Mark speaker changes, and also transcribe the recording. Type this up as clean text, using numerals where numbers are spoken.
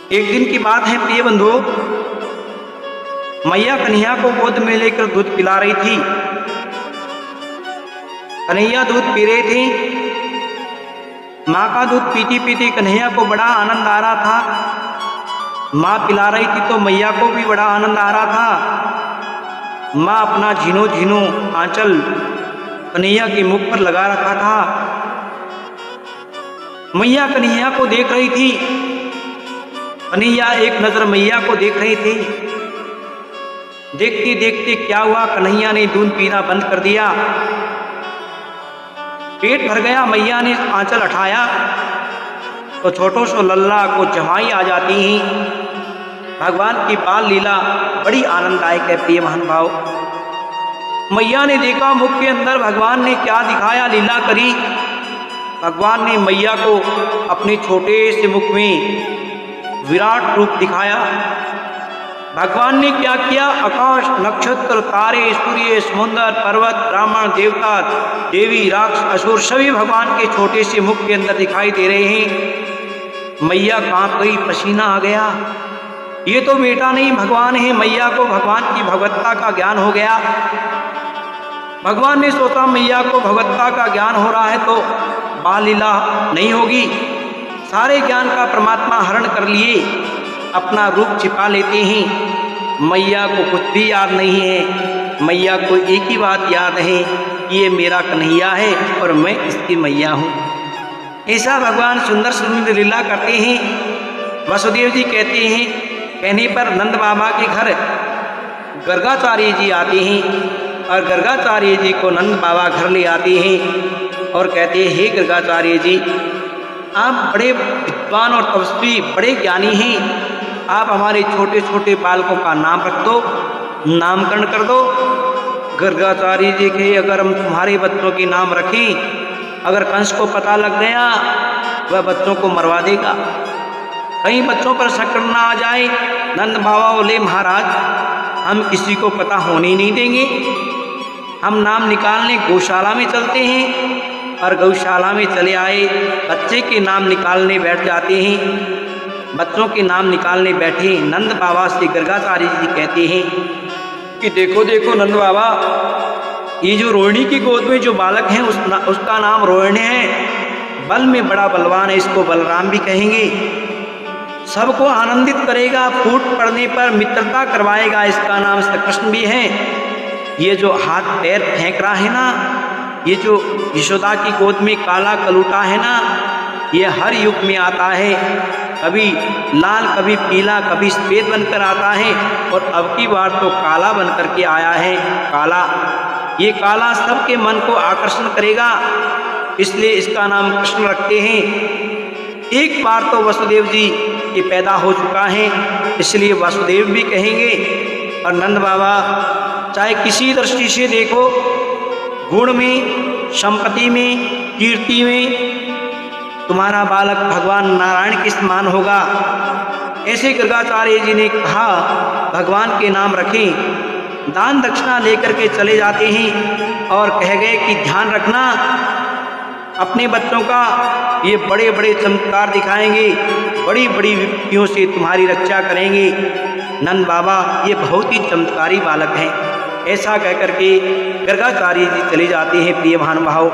Speaker 1: एक दिन की बात है प्रिय बंधु, मैया कन्हैया को गोद में लेकर दूध पिला रही थी। कन्हैया दूध पी रही थी। माँ का दूध पीती पीती कन्हैया को बड़ा आनंद आ रहा था। माँ पिला रही थी तो मैया को भी बड़ा आनंद आ रहा था। माँ अपना झीनो झीनो आंचल कन्हैया के मुख पर लगा रखा था। मैया कन्हैया को देख रही थी। कन्हैया एक नजर मैया को देख रही थी। देखते देखते क्या हुआ, कन्हैया ने दूध पीना बंद कर दिया। पेट भर गया। मैया ने आंचल उठाया तो छोटो सो लल्ला को जवाई आ जाती ही। भगवान की बाल लीला बड़ी आनंददायक है प्रिय महानुभाव। मैया ने देखा मुख के अंदर भगवान ने क्या दिखाया, लीला करी। भगवान ने मैया को अपने छोटे से मुख में विराट रूप दिखाया। भगवान ने क्या किया, आकाश, नक्षत्र, तारे, सूर्य, समुद्र, पर्वत, ब्राह्मण, देवता, देवी, राक्षस, असुर सभी भगवान के छोटे से मुख के अंदर दिखाई दे रहे हैं। मैया कांप गई, पसीना आ गया। ये तो बेटा नहीं भगवान है। मैया को भगवान की भगवत्ता का ज्ञान हो गया। भगवान ने सोचा मैया को भगवत्ता का ज्ञान हो रहा है तो बाल लीला नहीं होगी। सारे ज्ञान का परमात्मा हरण कर लिए, अपना रूप छिपा लेते हैं। मैया को कुछ भी याद नहीं है। मैया को एक ही बात याद है कि ये मेरा कन्हैया है और मैं इसकी मैया हूँ। ऐसा भगवान सुंदर सुंदर लीला करते हैं। वसुदेव जी कहते हैं, कहने पर नंद बाबा के घर गर्गाचार्य जी आते हैं और गर्गाचार्य जी को नंद बाबा घर ले आते हैं और कहते हैं, हे गर्गाचार्य जी, आप बड़े विद्वान और तपस्वी, बड़े ज्ञानी हैं। आप हमारे छोटे छोटे बालकों का नाम रख दो, नामकरण कर दो। गर्गाचार्य जी के, अगर हम तुम्हारे बच्चों के नाम रखें, अगर कंस को पता लग गया वह बच्चों को मरवा देगा। कहीं बच्चों पर शक ना आ जाए। नंद बाबा बोले, महाराज हम किसी को पता होने नहीं देंगे। हम नाम निकालने गौशाला में चलते हैं और गौशाला में चले आए, बच्चे के नाम निकालने बैठ जाते हैं। बच्चों के नाम निकालने बैठे। नंद बाबा से गर्गाचार्य जी कहते हैं कि देखो देखो नंद बाबा, ये जो रोहिणी की गोद में जो बालक है उसका नाम रोहिणी है। बल में बड़ा बलवान है, इसको बलराम भी कहेंगे। सबको आनंदित करेगा, फूट पड़ने पर मित्रता करवाएगा, इसका नाम श्री कृष्ण भी है। ये जो हाथ पैर फेंक रहा है ना, ये जो यशोदा की गोद में काला कलूटा है ना, ये हर युग में आता है। कभी लाल, कभी पीला, कभी सफेद बनकर आता है और अब की बार तो काला बनकर के आया है। काला, ये काला सबके मन को आकर्षण करेगा, इसलिए इसका नाम कृष्ण रखते हैं। एक बार तो वसुदेव जी ये पैदा हो चुका है, इसलिए वासुदेव भी कहेंगे। और नंद बाबा चाहे किसी दृष्टि से देखो, गुण में, संपत्ति में, कीर्ति में तुम्हारा बालक भगवान नारायण के समान होगा। ऐसे गर्गाचार्य जी ने कहा भगवान के नाम रखें। दान दक्षिणा लेकर के चले जाते हैं और कह गए कि ध्यान रखना अपने बच्चों का, ये बड़े बड़े चमत्कार दिखाएंगे, बड़ी बड़ी विपत्तियों से तुम्हारी रक्षा करेंगे। नंद बाबा ये बहुत ही चमत्कारी बालक हैं। ऐसा कहकर के गर्गाचार्य जी चले जाते हैं प्रिय महानुभाव।